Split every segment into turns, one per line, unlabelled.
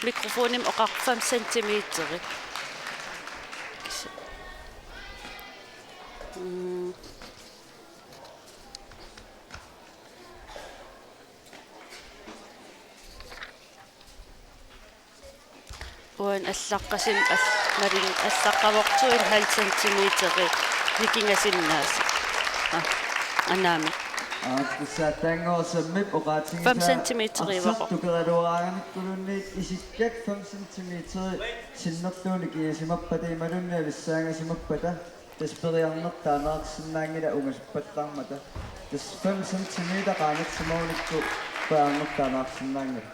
Mikrofonim oqaq 5 cm. Uan allaqqasin marin allaqqavortuin 0,5 cm vikingasinnaas. Anami.
Tässä tangorsammip oqaatigisaa
5 cm ivaqo.
tuqalaruaraanakkulunniit isikkak 5 cm sinnerluuni kiisimappat imalunnia vissaangasimappata tasperiarnertaanaarsinnaangila ungasuppattaarmata tas 5 cm qaanatsimaunikku paarnertaanaarsinnaangila.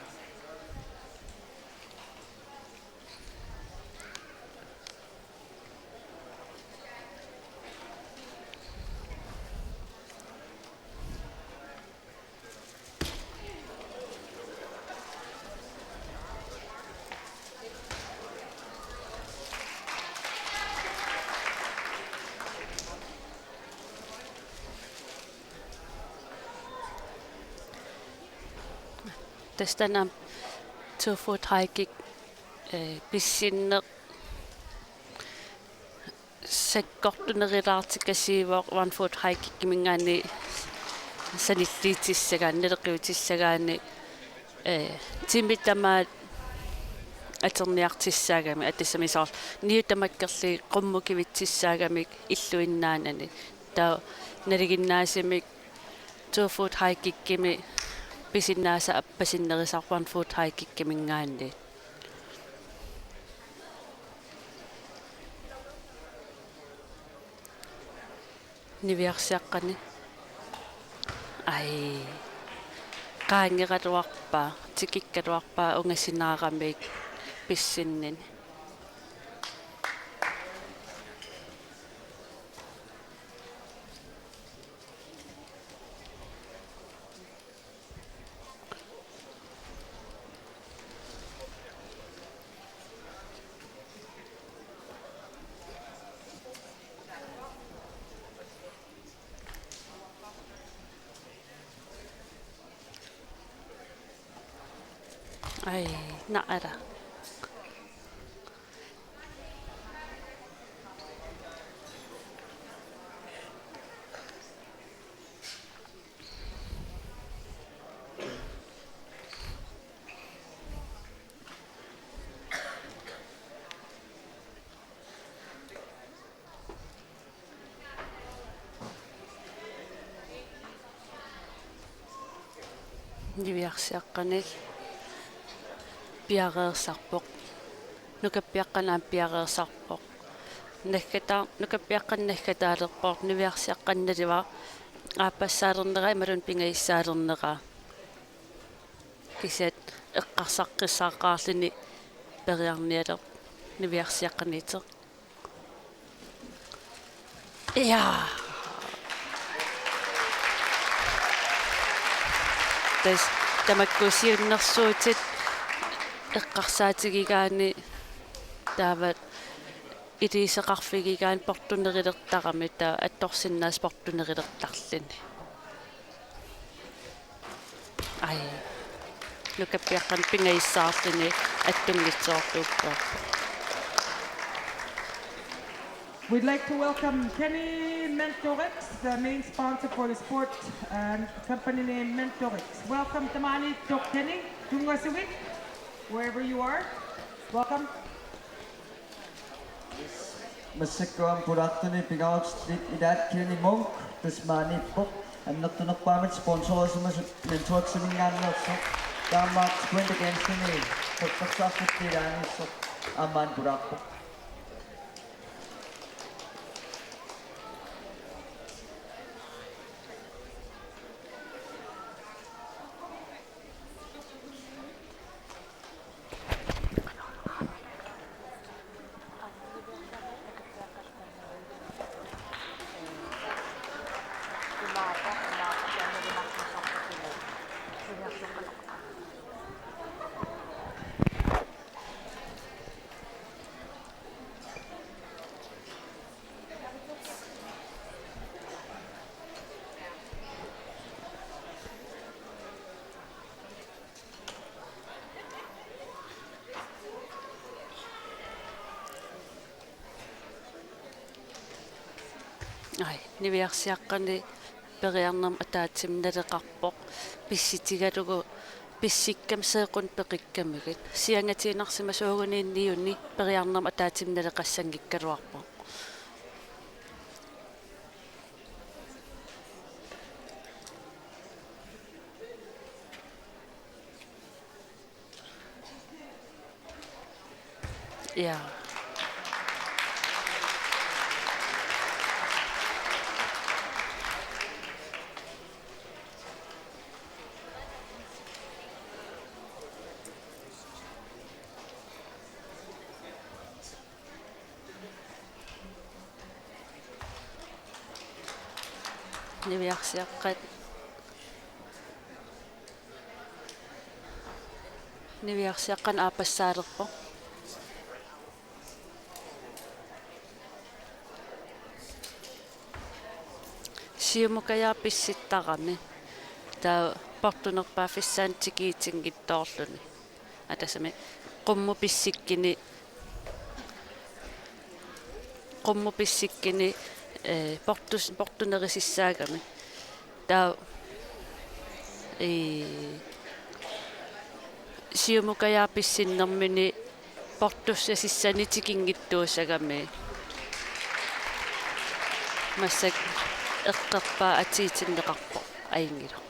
Tästä two-foot hiking pissinne sekkortuneriraartikasiivoq one-foot hiking mingaani sanilliitissagaanni leqiutissagaanni timitama aterniartissaagami atissamisoor niutamakkerli qummukivitsissaagami illuinnaanani taa naliginnaasimi two-foot hiking pisinnaasa appasinnerisaar one-foot hiking mingaanni niviarsiaqqani ai qaangeraluarpaa tikikkaluarpaa ungasinaarami pissinnin ai na'ara niviarsiaqqani piareersarpoq nukappiaqqanaam piareersarpoq nukappiaqqannaggataalerpoq niviarsiaqqannaliva aapassaalernera imalun pingaissaalernera kisat eqqarsaqqissaaqaarlini periarnialer niviarsiaqqaniiteq ja tas tamakkusiunnersuutit eqqarsaatigigaani taavat iliiseqarfigigaan portunerilertarami taa attorsinnaas portunerilertarlini ai nukappiaqqan pingaissaarlini attungitsoortuuppoor.
We'd like to welcome Kenny Mentorix, the main sponsor for the sport, company name Mentorix. Welcome Tamani Tok Kenny, Tungasivik, wherever you are. Welcome.
Masakkuam purattani pingautsit idat Kenny Monk tasmani pok annattunappaamit sponsorisimas Mentorixingaannerso taamaat sprint against me paksaaffittiraanissa amman purappo.
Ai, niviarsiaqqani periarnam ataatsimnaleqarpoq pissitigalugu pissikkam seequn peqikkamigit siangatiinarsimas uuguniinniunni periarnam ataatsimnaleqassangikkaluarpoq. Ja. Niviarsiaqqan aapassaalerpo siumukayaa pissittaqami taa portunerpaaffissaan tikiitinngittoorluni atasami qummu pissikkini portunerisissaagami taa siumukayaa pissinnermini portussasissani tikingittuusagami масsak эққерпаа атиитиннеқарпо аингила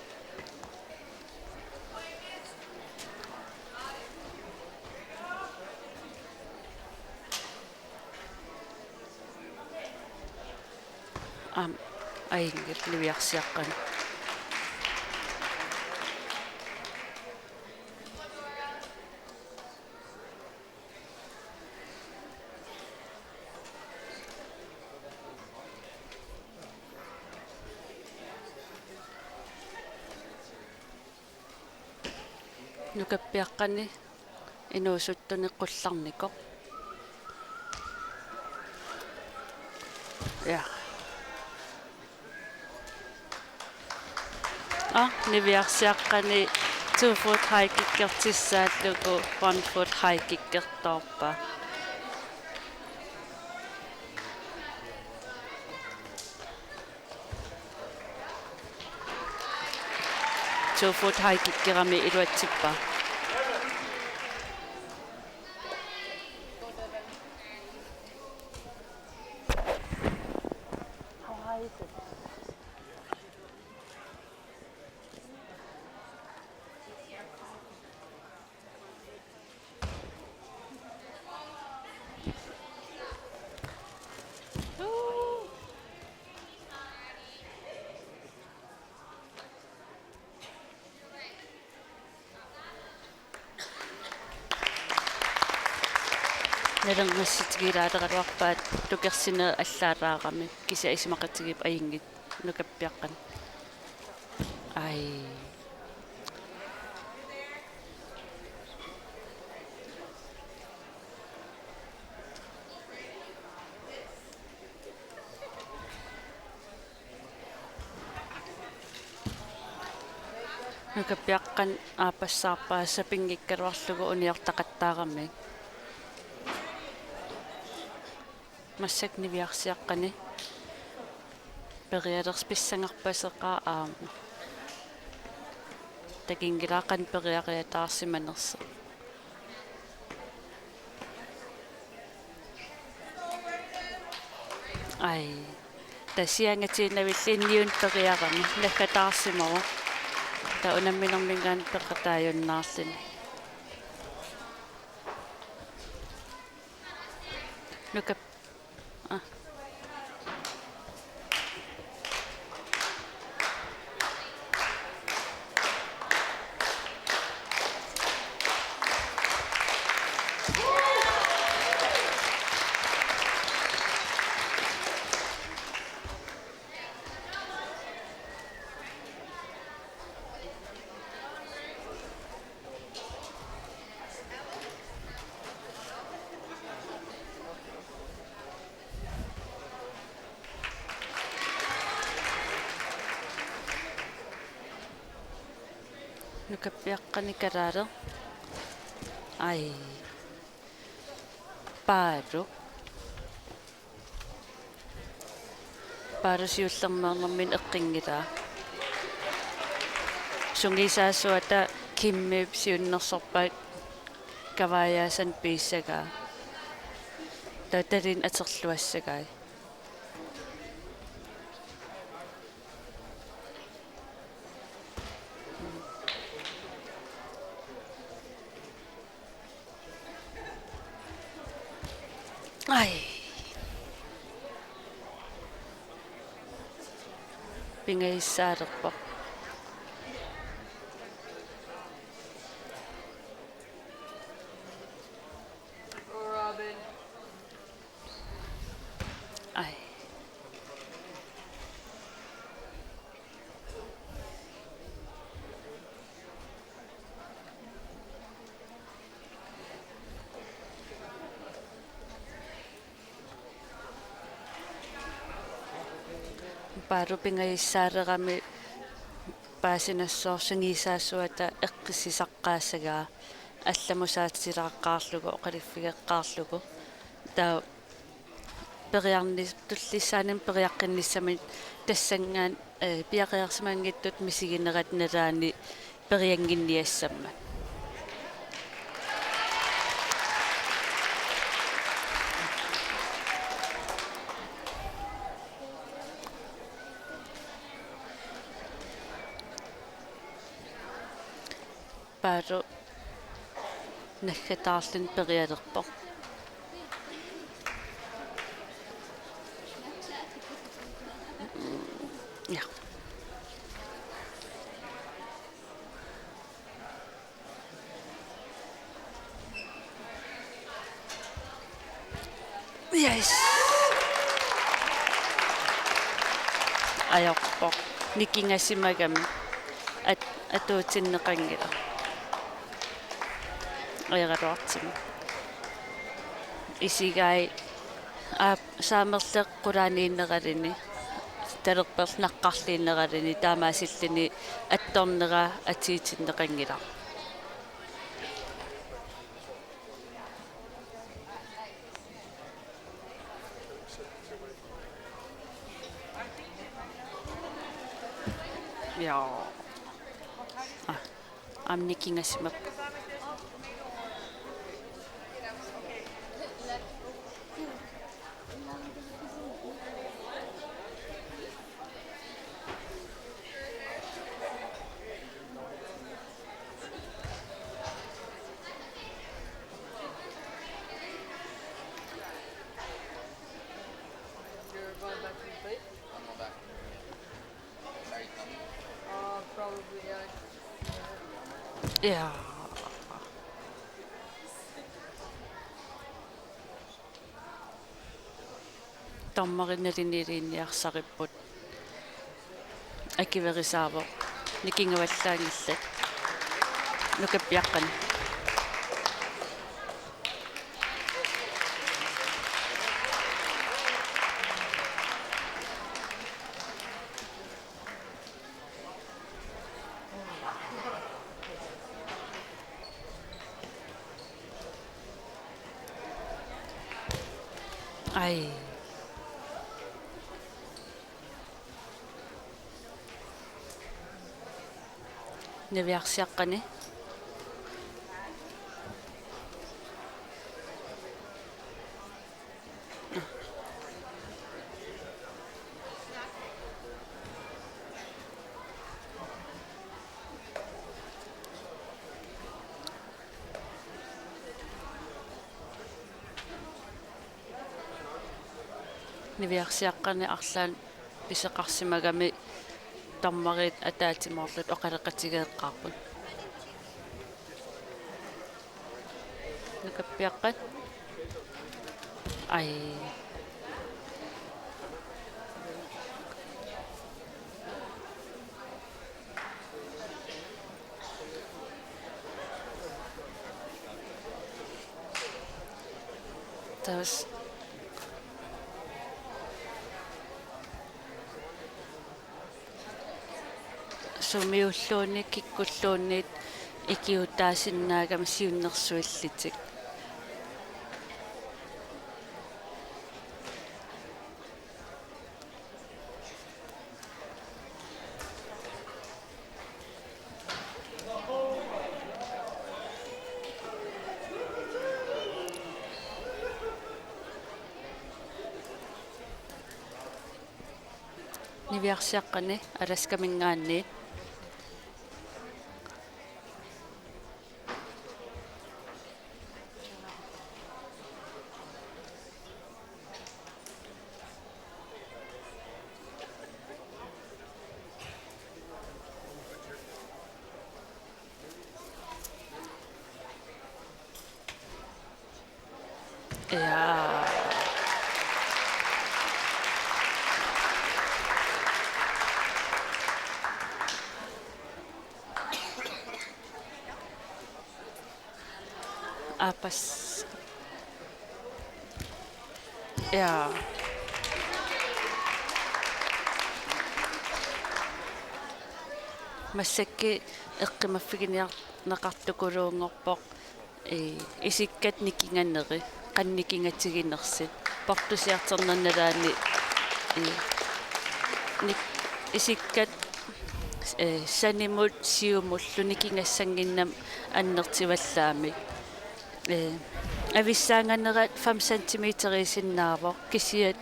аингил нивиарсиаққани нукаппиаққани инуусуттунеққулларнико я нивиарсиаққани 2 foot high киккертиссааллугу 1 foot high киккерторпа 2 foot high kikkerami iluatsippa налернгасситигилаалеқалуарпаат тукерсина аллаалаарами кися исимақатигип аингит нукаппиаққан ай нукаппиаққан аапассаарпаа сапингиккалуарлугу униортақаттаарами массак нивиарсиаққани периалерс писсангарпасеқаа аама такингилааққан периариатаарсиманерса ай тасиангатиинавиллинниун периарами наггатаарсимава та унамминермингаан пеқатааюннаарлини нука нукаппиаққани калаале ай пааро паарасиуллермаарнэрмин эққингилаа сунгисаассуата киммип сиуннерсорпаат каваяасан писсагаа таталин атерлуассагай ай пингаиссаалерпа ай пару пингаиссаалерами паасинассоорсингисаассуата эққиссисаққаассагаа алламусаатсилааққаарлугу оқалиффигеққаарлугу таа периарни туллиссаанин периаққинниссамит тассангаан пиақиарсимангиттут мисигинерат налаани периангинниассамма пару наггатаарлун периалерпо я yes аярпо никингасимагами атуутиннеқангила аяралуартим исигай саамерлеқ qulaaniinneralini талерперс наққарлииннералини таамаасиллини атторнера атиитиннеқангила я амникингасимап я таммаринналинилиинниарсариппут акиверисааво никингаваллаангиллат нукаппиаққан ай навиарсиаққани навиарсиаққани арлаан писеқарсимагами таммарит атаатимоорлут оқалеқатигеэққарпут нукаппиаққат ай тас сумиуллууни киккуллуунниит икиутаасиннаагам сиуннэрсуиллитик niviarsiaqqani alaskamingaanni ja apas ja массакки эққимаффигиниарнеқартукулуунгорпоқ исиккат никинганнери қанникингатсигинерсит портусиартернерналаани ник исиккат санимут сиумуллу никингассангиннам аннертиваллаами ависсаанганерат 5 сантиметрисиннаавоқ кисиат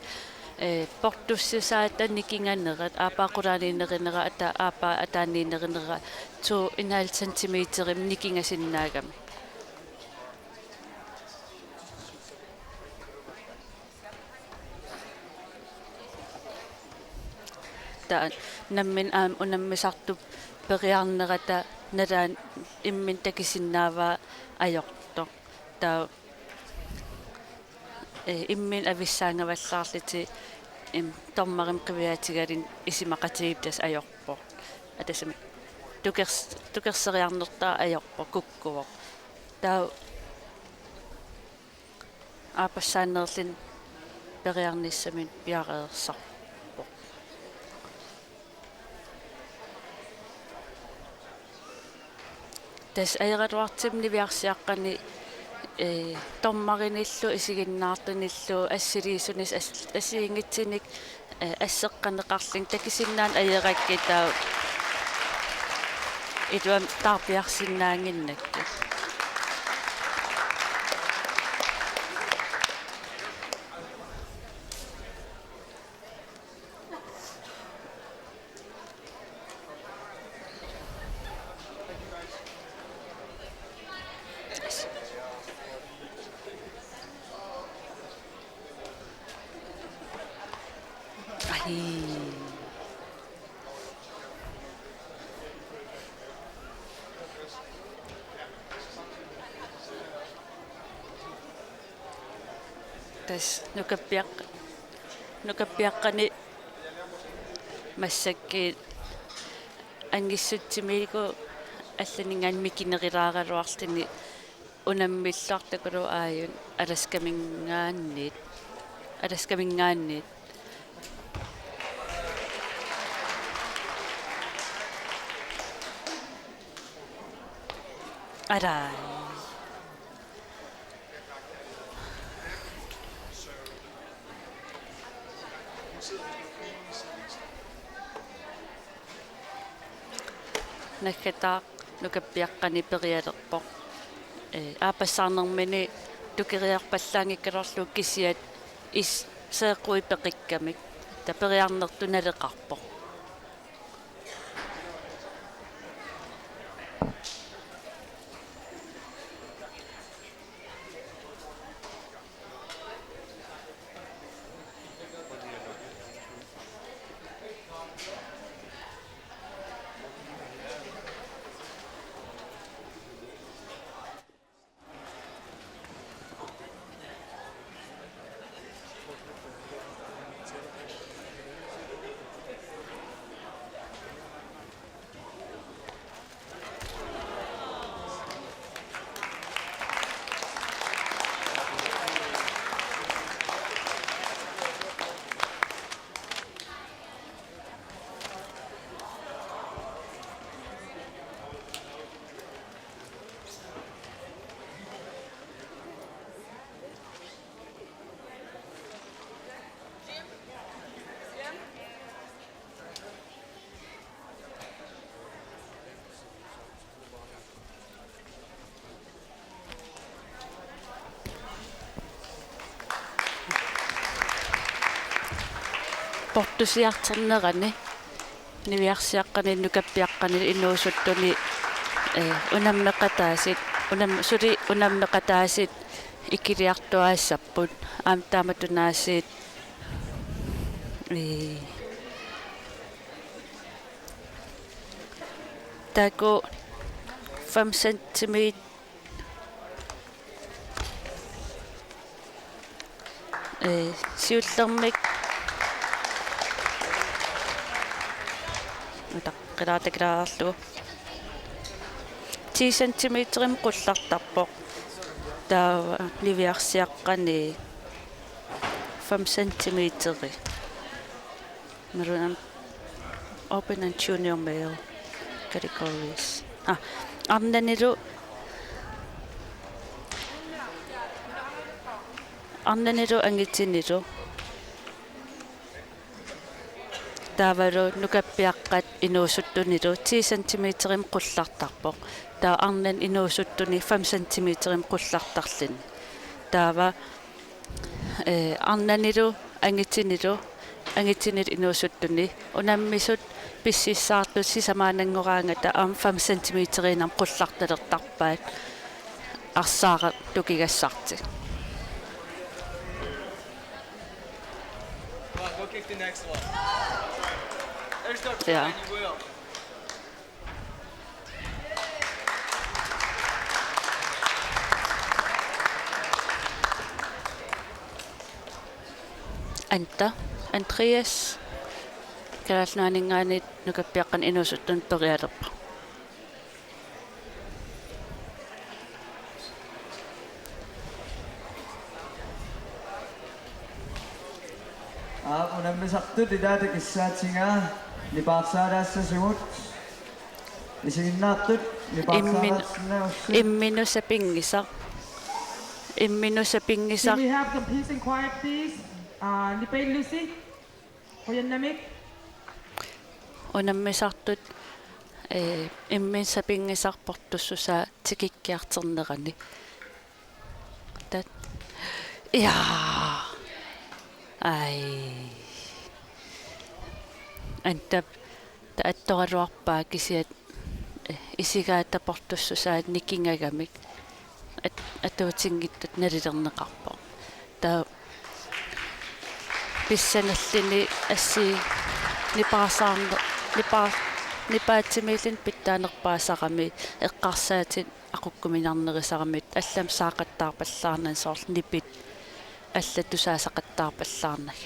портуссисаата никинганерат аапаақулаанинеринера ата аапаа атааниинеринера 2,5 сантиметрим никингасиннаагами та наммин аам унаммисартуп периарнерата налаан иммин такисиннааваа ajorto та иммин ависсаангаваллаарлити тормарим қивиатигалин исимақатигиптас ajorpo атасами тукерсериарнертаа ajorpo куккуво таа аапассааннерлин периарниссамин пиареерсарпо тас аералуартимни виарсиаққани тормариниллу исигиннаартуниллу ассилиисунис ассиингитсиник ассеққанеқарлин такисиннаан аеракки таа итуам таарпиарсиннаангиннакку тас нукаппиаққани массакки ангиссутсимиику алланингаан микинерилаагалуарлини унаммиллартакулу ааюн аласкамингааннит арай наккатаа нукаппиаққани периалерпоқ аапассаарнермини тукериарпаллаангиккалорлу кисиат ис сеэққуи пеқиккамик тапериарнерту налеқарпоқ portusiarternerani niviarsiaqqani nukappiaqqani innuusuttuni unammeqataasit unammeqataasit ikiliartuaassapput aamtaamatunaasiit taku 5 cm siullermik taqqilaatakilаарlu 10 cm qullartarpoq taava liviarsiaqqani 5 cm marunam open and junior male categories Arnaniru angitiniru taavaru nukappiaqqat inuusuttuniru 10 cm qullartarpoq taa arnan inuusuttuni 5 cm qullartarlin taava arnaniru angitinit inuusuttuni unammisut pississaartu sisamaanangoraangata 5 cm inam qullartalertarpaat arsaara tukigassarti.
Go kick the next one. There's no
Yeah.
trying, you will.
Anta Andreas kalaalnaaningaanit nukappiaqqan inuusuttun perialerpa
unammisartut ilaata kissaatingaa nipaarsaalaassasimut isiginnaartut
imminusapingisaq
Can we have some peace and quiet, please? Nipay Lucy, Hoyanamik.
unammisartut imminsapingisarportussusa tikikkiarternerani tat ai anta taattoraluarpaa kisiat isigaataportussusaat nikingagamik atuutingittut nalilerneqarpo taa pissanallini assi nipaatimilin pittaanerpaasarami eqqarsaatin aqukkuminarnerisarami allam saaqattaarpallaarnan soorl nipit аллатусаасақаттаарпаллаарнаг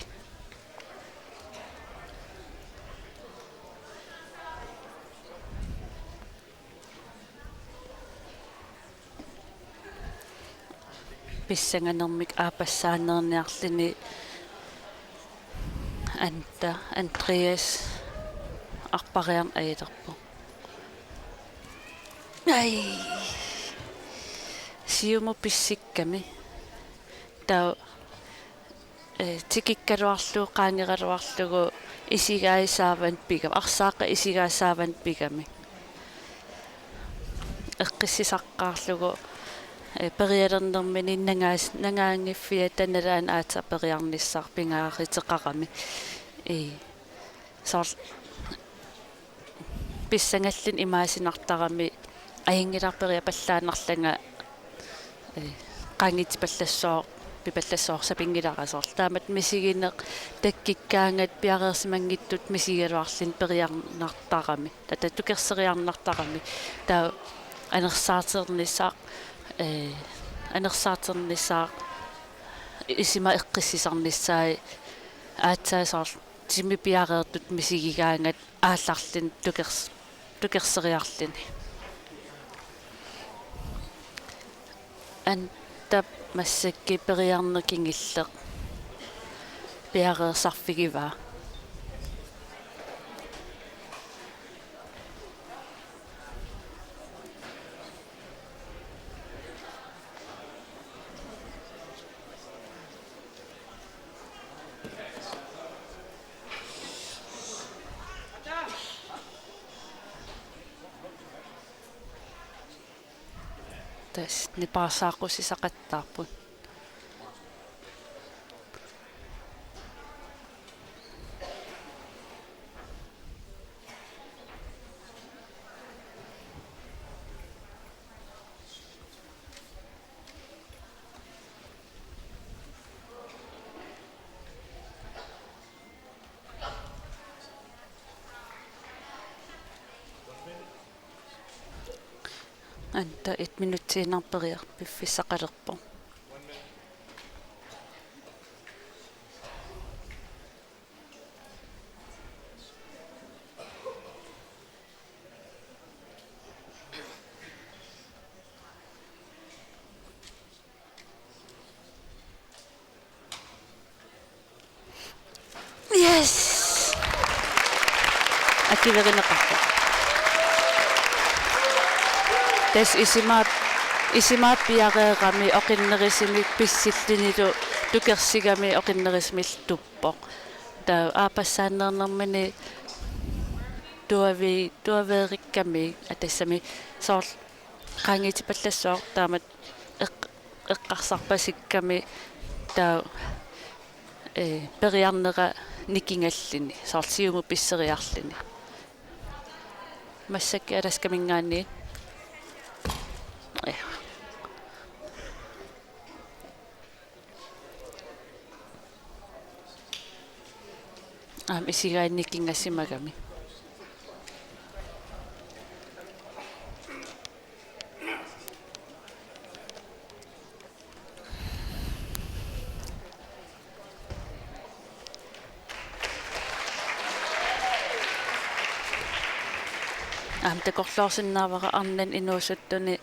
писсанганермик аапассаанерниарлини анта Андреас арпариарн аилерпо ай сиумо писсикками таа tikikkaluarlu qaangeraluarlugu isigaisaavan pigam arsaaqa isigaisaavan pigami eqqissisaqqaarlugu perialernermini nangaangiffia tanalaan aata periarnissar pingaariteqarami sor pissangallin imaasinartarami aingillarperia pallaanarlanga qaangit pallassoo pipallassoorsapingilarasor taamat misigineq takkikkaangat piareersimangittut misigaluarlin periarnartarami tatatukerseriarnartarami taa anersaaternissaaq isima eqqissisarnissaai aatsaasor timi piareertut misigigaangat aallarlin tukerseriarlini anta массакки периарнекингиллеq пиареерсарфигиваа тас нипаасааққусисақаттаарпут Anta 1 minuuttiinarperiar piffissaqalerpo. Yes. Akiverinaqarpa. Tas isimaat piareerami oqinnerisimi pissillinilu tukersigami oqinnerismil tuppoq. Ta aapassaannernermini tuaveerikkami atassami soorl qaangitipallassuar taamat eqqarsarpasikkami taa periarnera nikingallini soorsiumu pisseriarlini massakki alaskamingaanni isigainnikingassimagami takorluarsinnaavara arnan inuusuttuni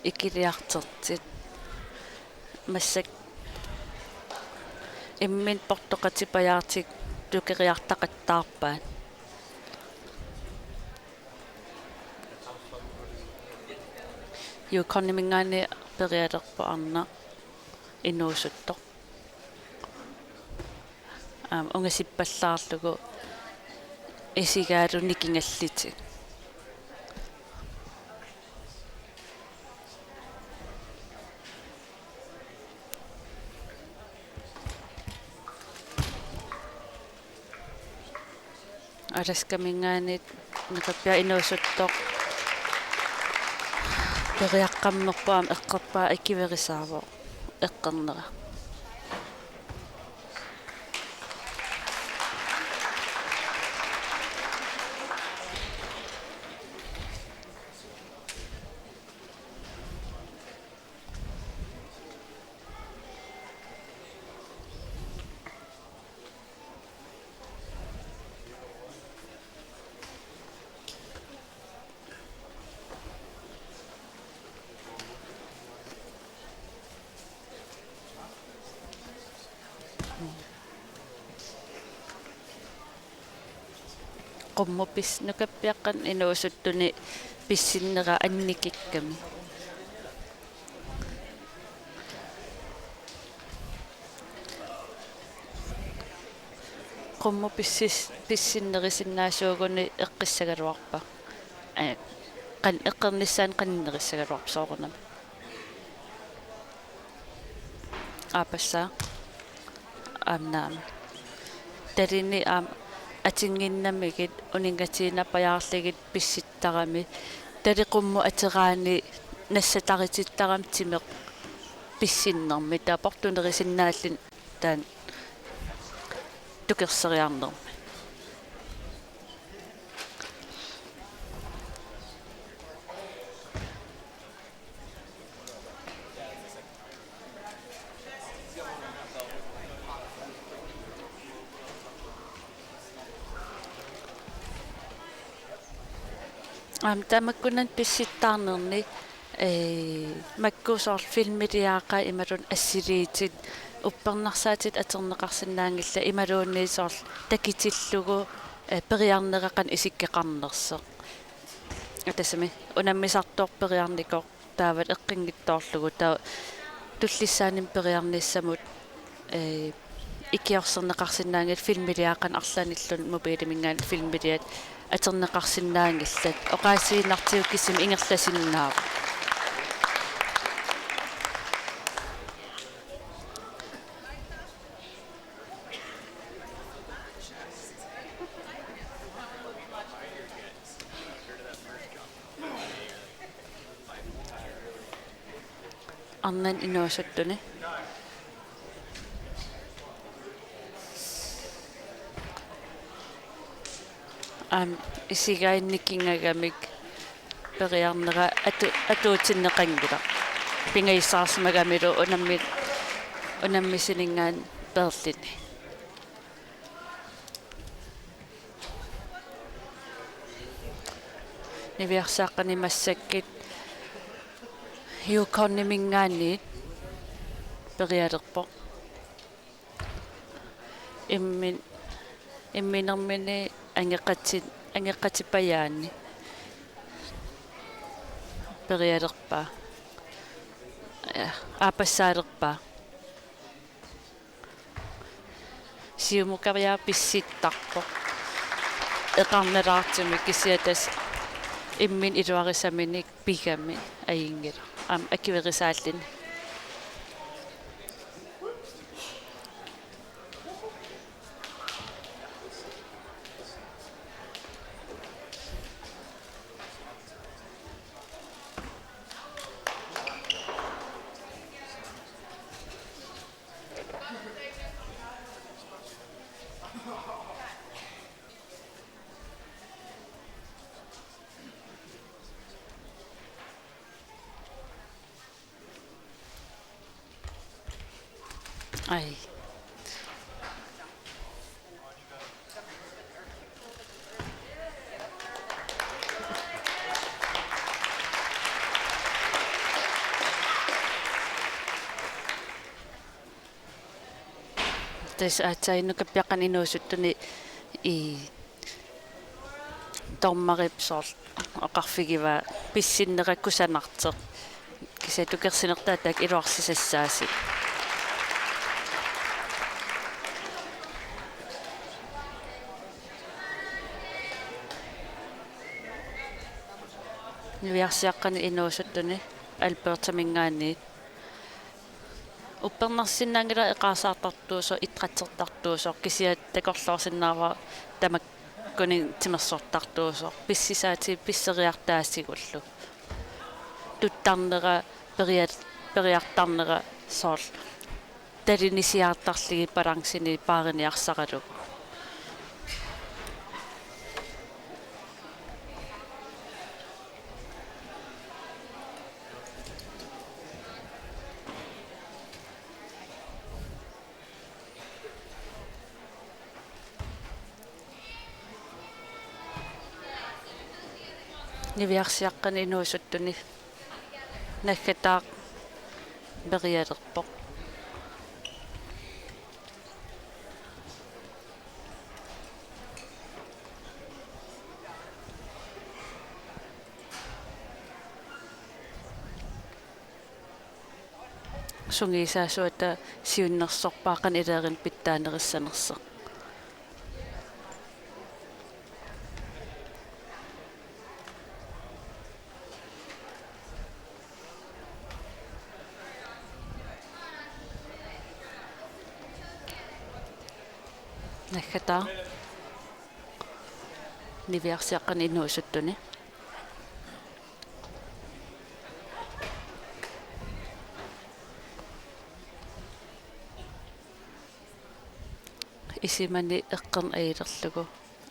ikiliartertit massak immin portoqatipajaartik tukeriartaqattaarpaan yuukornimingaani perialerpo arna inuusuttoq ungasippallаарlugu isigaalu nikingalliti alaskamingaanit naqappia inuusuttoq periaqqammerpaam eqqerpaa ikkiverisaavo eqqernera qummupis nukappiaqqan inuusuttuni pissinnera annikikkami qummupis pissinnerisinnaaisuuguni eqqissagaluarpa qan eqqernissaan qannerissagaluarpa soornam aapassaa amnaam tarini atinginnamigit uningatiinapajaarligit pissittarami taliqummu ateraani nassataritittarам timeq pissinnermi taaportunerisinnaalin taan tukerseriarnermi tamakkunan pissittaarnerni makkuusoor filmiliaaqa imalun assiliitit uppernarsaatit aterneqarsinnaangilla imaluunniisoor takitillugu periarneraqan isikkeqarnerseq atassami unammisartoor periarnikoq taavat eqqinngittoorlugu taa tullissaanin periarnissamut ikiorserneqarsinnaangil filmiliaaqan arlanillun mobiilimingaan filmiliat aterneqarsinnaangillat oqaassiinartiukkissimi ingerlasinnaava arnan inuusuttuni isigainnikingagamik periarnera atuutinneqanngila pingaissaarsimagamilu unammisinningaan perlini niviarsaaqani massakkit hiukornimingaanniit perialerpo imminermini angeqqatipayaanni perialerpa aapassaalerpa siumukariaa pissittarpo eqarnalaartumi kisiatas immin iluarisaminik pigami aingila akiverisaalini ai tes atsainukappiaqqan inuusuttuni tormaripsoorl oqarfigiva pissinnerakkusanarteq kisatukersinertaataak iluarsisassaasi niviarsiaqqani inuusuttuni albertamingaanniit uppernersinnaangila eqaasaartartuuso itqatsertartuuso kisiat takorloorsinnaava tamakkuni timersortartuuso pissisaati pisseriartaasigullu tuttarnera periartarnera soorl talinisiaartarligi balanssini paariniarsaralu niviarsiaqqani inuusuttuni naggataa perialerpo sungiisaasuata siunnersorpaaqan ileerin pittaanerissanerseq naggataa niviarsiaqqani inuusuttuni isimani eqqern ailerlugu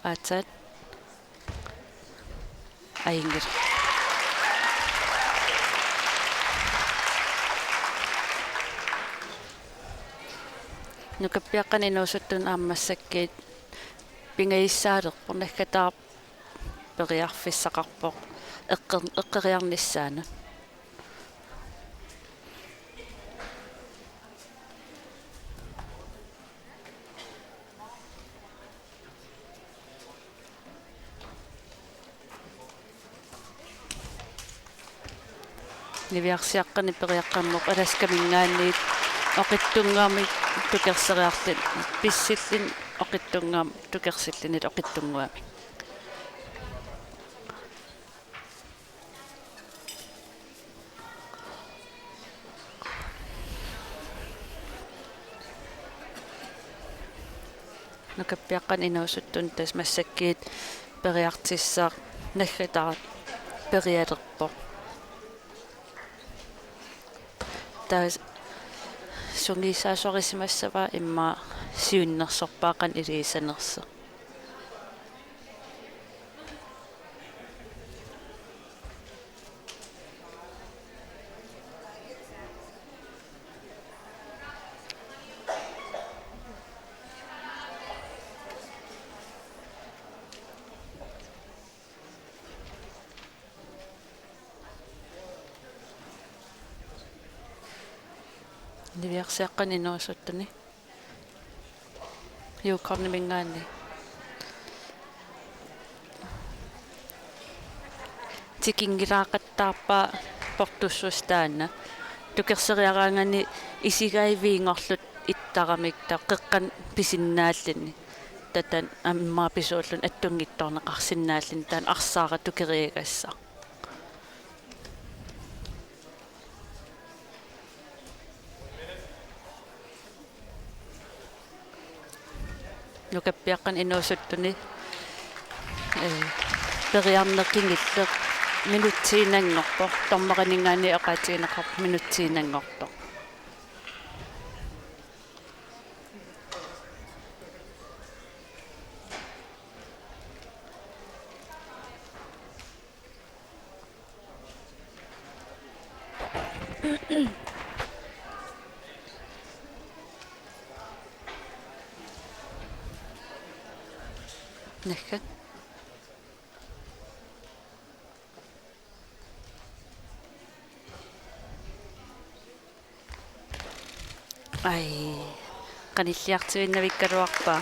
aatsaat aingil nukappiaqqani inuusuttun aammassakkiit pingaissaalerpo naggataa periarfissaqarpoq eqqeriarnissaana niviarsiaqqani periaqqammoq alaskamingaanniit oqittungaami tukerseriarlin pissillin oqittungaam tukersillinit oqittunguami nukappiaqqan inuusuttun tas massakkiit periartissaa naggataraat perialerpo taas sungiisaasorisimassava imma siunnersorpaaqan iliisanersa Niviarsiaqqan inuusuttuni. Yuuqarnimingaanni. Tikingiraaqattaarpa portussustaanna. Tukerseriaraangani isigaiviingorlut ittaramik taqqeqqan pisinnaallini. Tatan ammaa pisuullun attungittorneqarsinnaallini taan arsaara tukeriigassa. Nukappiaqqan inuusuttuni periarneqingilleq minutsiinangorpo tormaqaningaani eqaatiineqarp minutsiinangorto. Nakka ai qanilliartuinnavikkaluarpa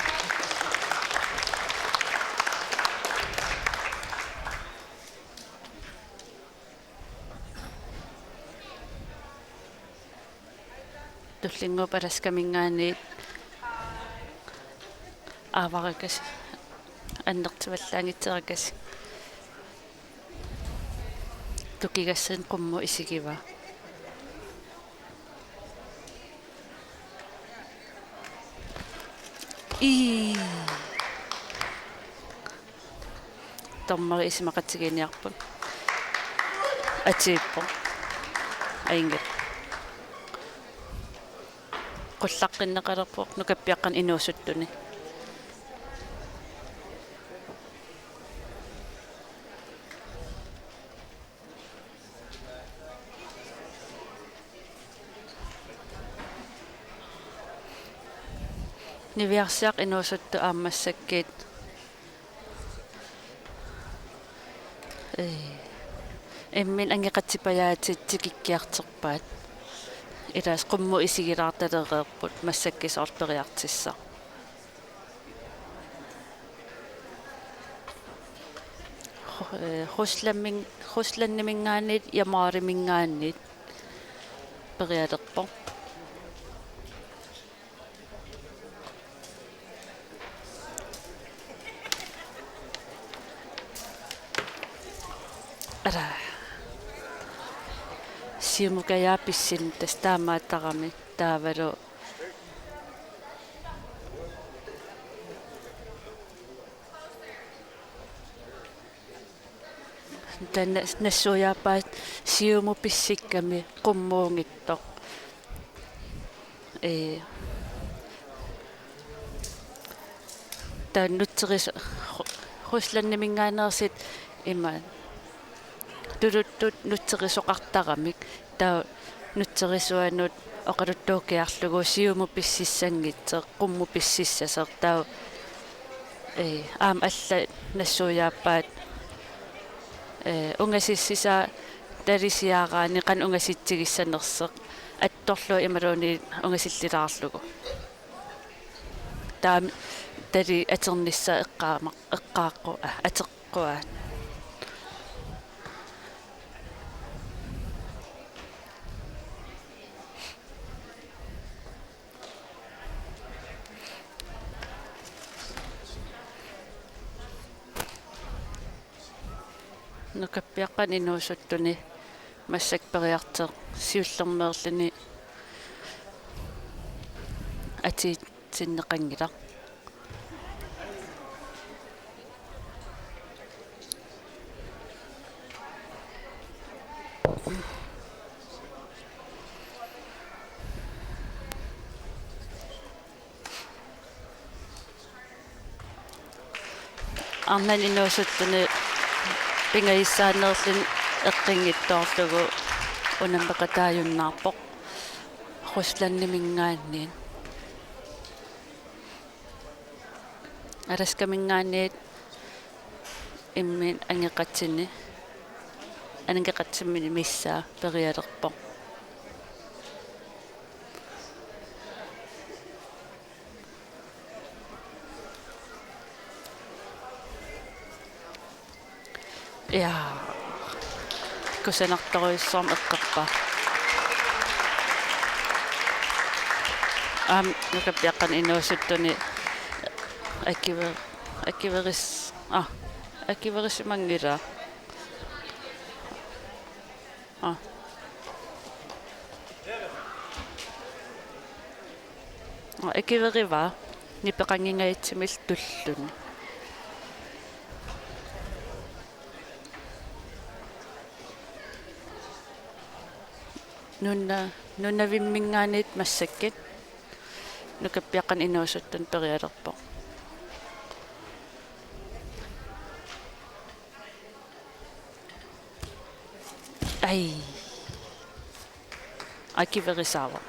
tullinguupalaskamingaani aavarakas аннертиваллаангитсераkas тукигассан qummu isigiva таммари исимақатсигиниарпут атииппо аингат qulлаққиннеқалерпо нукаппиаққан инуусуттуни Niviarsiaq inuusuttu aammassakkiit emmin angeqatsipajaatit tikikkiarterpaat ilaas qummu isigilaartalereerput massakkisoorberiartissa huslannimingaanit ja maarimingaanit perialerpo ara siumukajaapissin tastaamaattarami taavalu tanna nassuujaappaat siumupissikkami qummuungittoq taannutseris huslannimingaanersit ima tututtut nutserisuqartaramik taa nutserisuanut oqaluttuukiarlugu siumupississangitseq qummupississaseq taa aam alla nassuujaappaat ungasissisa talisiaaraani qan ungasitsigissanerseq attorlu imaluuni ungasillilaarlugu taa tali aternissa eqqaaqqu ateqqua nukappiaqqan inuusuttuni массакпериарте сиуллермеерлүни атиитсиннеқангила арнан инуусуттуни пингаиссаанерлүн эққингиттоорлугу унаммеқатааюннаарпоқ хусланнимингаанниин араскамингаанниит иммин ангеқатсини анангеқатсиммини миссаа периалерпоқ Ja. Kusanartoruissorm eqqerpa. Nukappiaqqan inuusuttuni akiverissimangila. Akiveriva nipeqangingaitsimil tullun. Nunna vimmingaanit massakkit nukappiaqqan inuusuttun perialerpoq. Ai. Akiverisaava.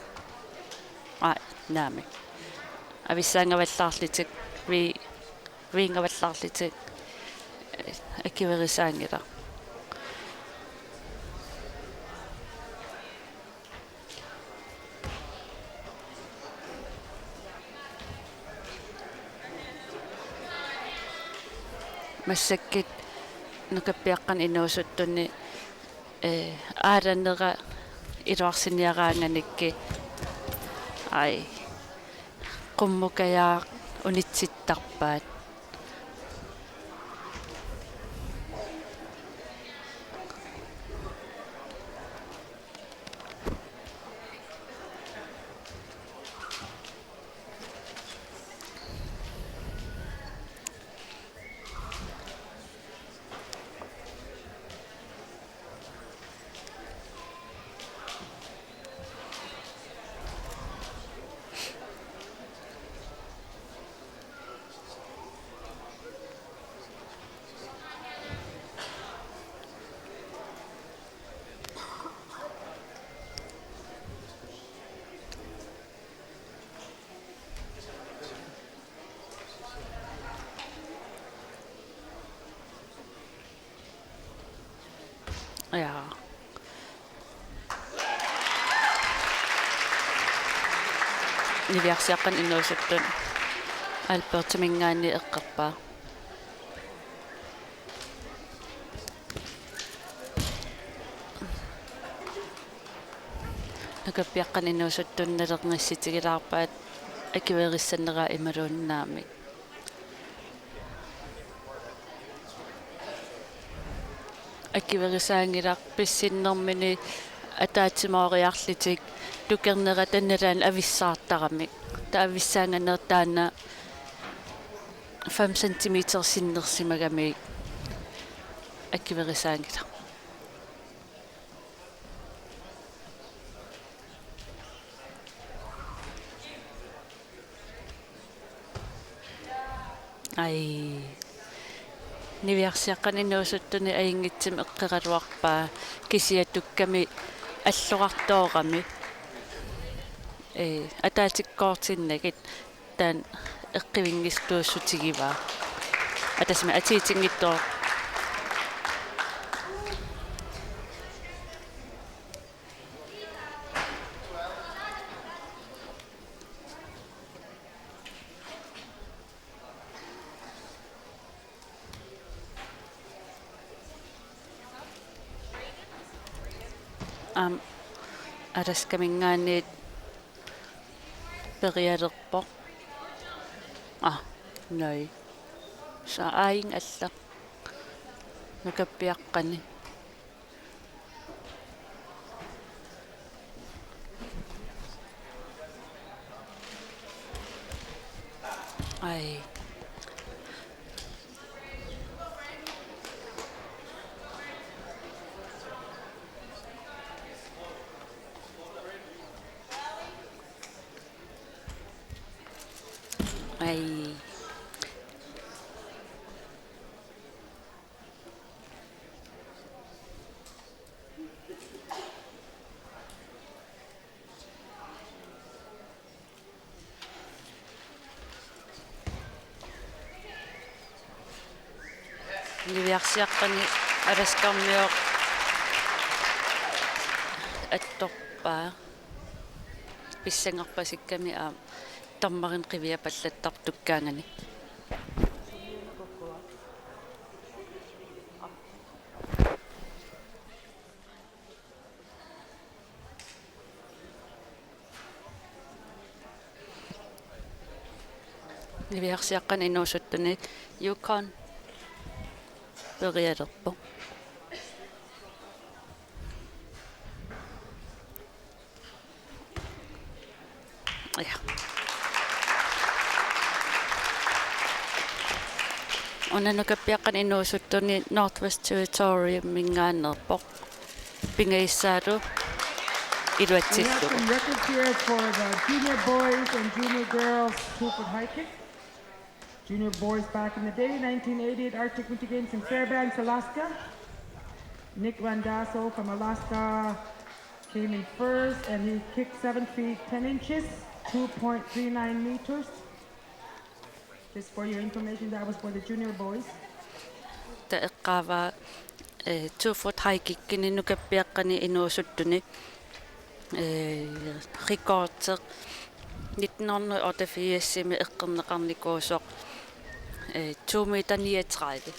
Naami. Avissaangavallarlitik viingavallarlitik akiverisaangila. Massakkit nukappiaqqan inuusuttunni aalanera iluarsiniaraanganikki ai qummukayaa unitsittarpaat ja. Niviarsiaqqan inuusuttun alpertimingaanni eqqerpaa. Nukappiaqqan inuusuttun nalerngissitigilaarpaat akiverissanneraa imaluunnaamik. Akiverisaangilaq pissinnermini ataatimooriarlitik tukernera tannalaan avissaartaramik taavissaanganertaana 5 cm sinnersimagami akiverisaangilaq. Ai niviarsiaqqan inuusuttuni aingitsim eqqeraluarpaa kisiatukkami аллоқартоорами атаатиккоортиннагит таан эққивингистууссутигиваа атасма атиитингиттоо араскамингаанниит периалерпо най сааин алла нукаппиаққани ай Niviarsiaqqani alaskarmiuq attorpaa pissangerpasikkami tarmarin qiviapallattartukkaangani niviarsiaqqan inuusuttuni Yukon perialerpo. Ja. Unanukappiaqqan inuusuttuni Northwest Territorium mingaanerpoq pingaissaalu
We have
iluatsilluq.
some records here for the junior boys and junior girls 2-foot high kick. Junior boys back in the day, 1988 Arctic Winter Games in Fairbanks, Alaska. Nick Randazzo from Alaska came in first and he kicked 7 feet 10 inches, 2.39 meters. Just for your information, that was for the junior boys.
Taeqqaava 2-foot high kickini nukappiaqqani inuusuttuni rekorder 1988 eqqerneqarnikuusoq 2 meter 39.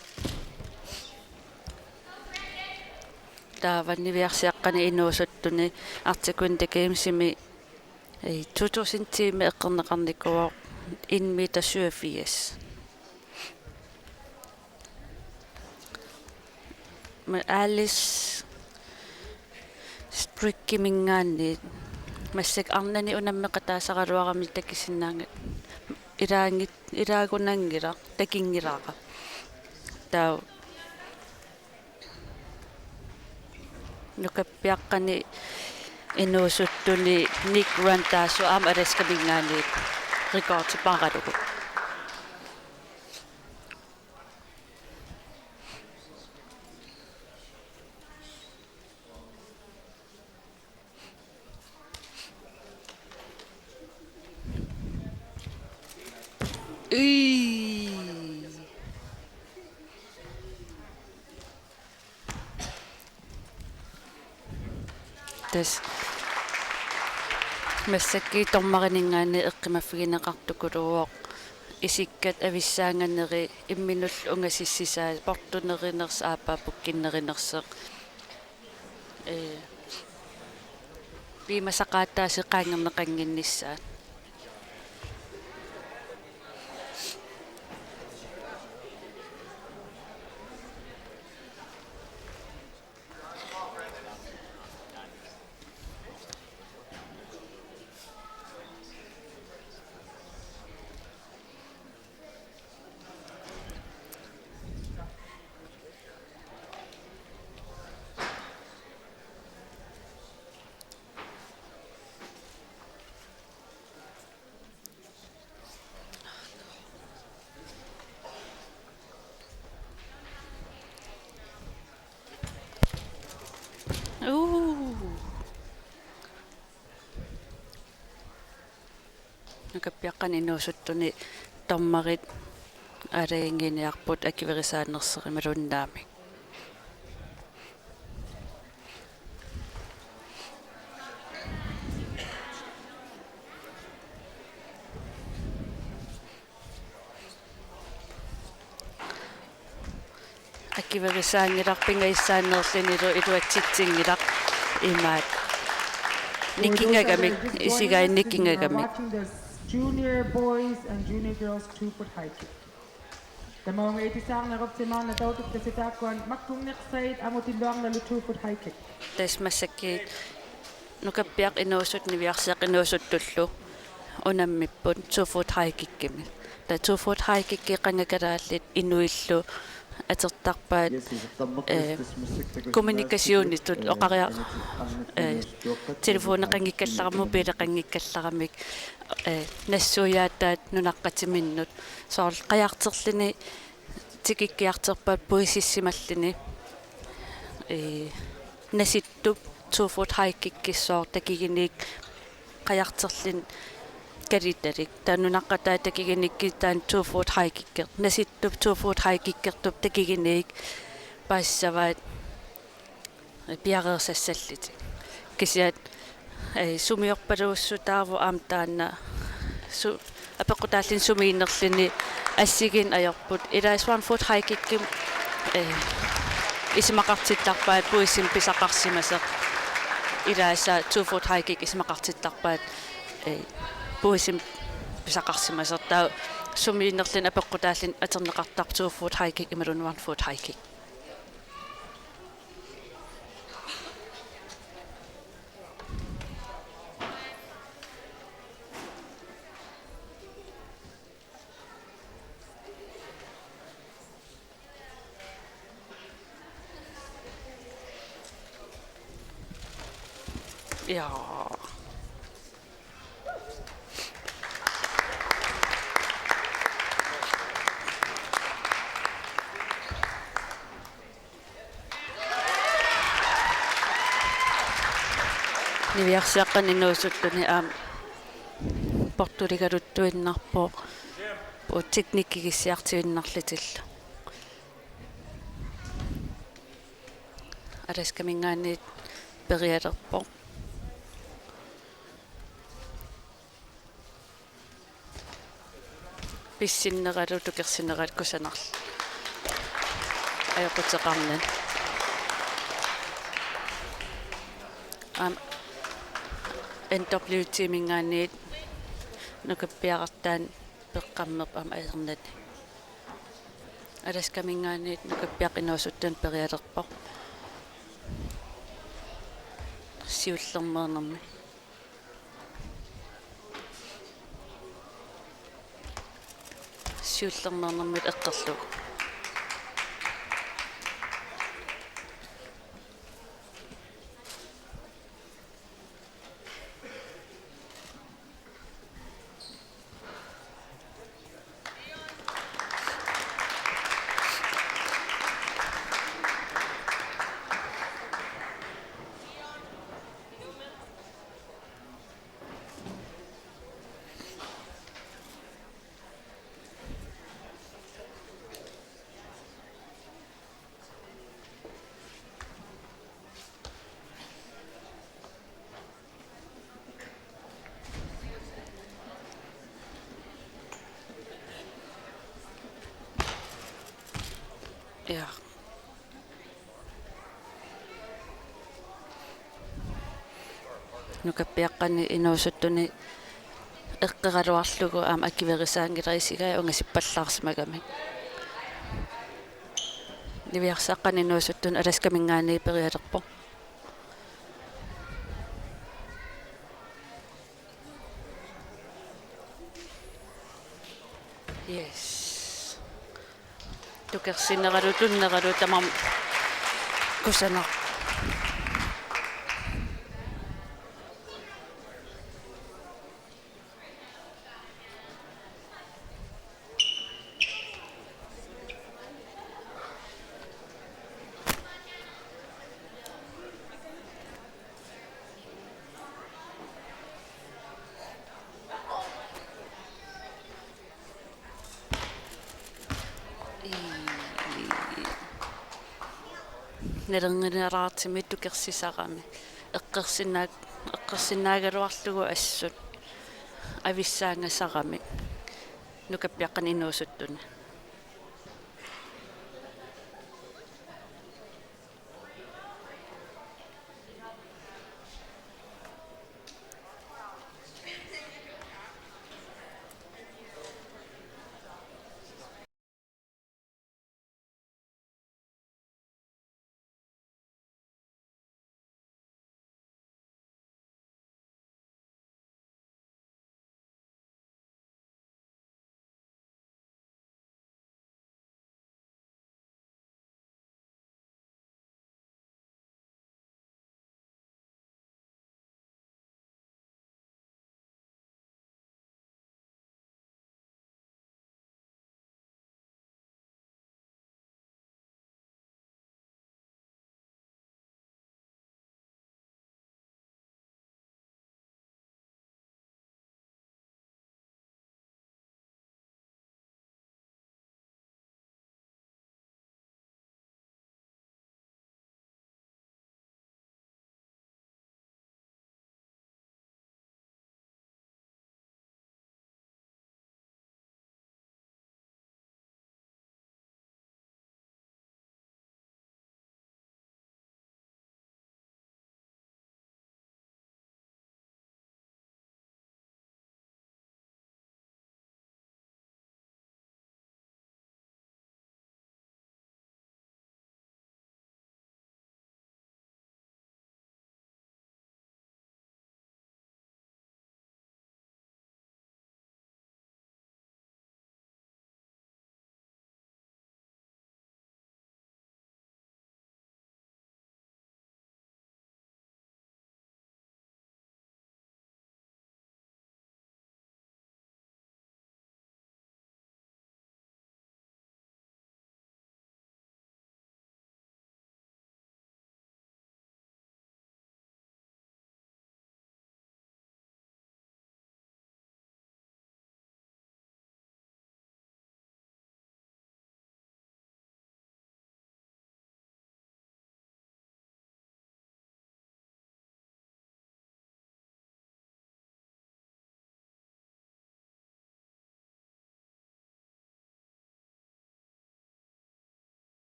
Taavanniviarsiaqqani inuusuttuni Arctic Gamesimi 2010 eqqerneqarnikuoq 1 meter 87. Me Alice Strickimingaani massak arnani unammeqataasaqaluarami takisinnaangat iraagunangira takingiraaqa taa nukappiaqqani inuusuttuni Nick Randazzo aam alaskamingaani rekordsiparalugu. Tas massakki tormarinningaani eqqimaffigineqartukuluuoq isikkat avissaanganeri imminull ungassissisaa portuneriners aapaapukkinerinerseq piimasaqaattaasi qaangerneqanginnissaat. Nukappiaqqani inuusuttuni tormarit alainginiarput akiverisaanerserima akiverisaangillarpingaissaanerlinilu iluatsitsingilaq imaat nikkingagamik isigai nikkingagamik.
Junior boys and junior girls 2-foot high kick. Tamang 80 na ropsiman na tawtuk ta sitakwan maktung next side amutindoang na 2-foot high kick.
Tas massakki nukappiaq inuusut niviarsiaq inuusuttullu unammipput 2-foot high kickimi. Ta 2-foot high kicki qangakalaallit inuillu atertarpaat kommunikasiunitut oqaria telefoneqangikkallaramu pileqangikkallarammik nassuuyaattaat nunaqqatiminnut soorl qajarterlini tikikkiarterpaat puisissimallini nasittup 2-foot high kickissoor takiginik qajarterlin kalitalik tanunaqqataa takiginikki taan 2-foot high kicker nasittup 2-foot high kickertup takiginik paassavaat piareersassallit kisiat sumiorpaluussutaavu aamtaanna apequtaallin sumiinnerlini assigin ayorput ilaas 1-foot high kickim isimaqartittarpaat puissim pisaqarsimaseq ilaasa 2-foot high kick isimaqartittarpaat puissim писақарсимасертаа сумииннерлин апеққутааллин атернеқартартуу food hiking ималунуар food hiking. Ja. Niviarsiaqqan innuusuttuni portuligaluttuinnarpo po teknikkigissiartiginnarlitillu. Alaskamingaanniit perialerpo. Pissinneqalu tukersinneqat kusanarl. Ajoqutseqarnan. NWT mingaanniit nukappiaqartaan peqqammeq aernat. Alaskamingaanniit nukappiaqinuusuttan perialerpo. Siullermeernermi. Siullermeernermit eqqerlugu. Ja. Nukappiaqqani inuusuttuni eqqeraluarlugu akiverisaangilerisigay ungasippallaarsmagami. Niviarsaqqani inuusuttun alaskamingaani perialerpo. Yes. Tukersinneqalu tunneqalu tamam kusanar. Nerengeraartimit tukersisarami eqqersinnaagaluarlugu assut avissaangasarami nukappiaqqan inuusuttuna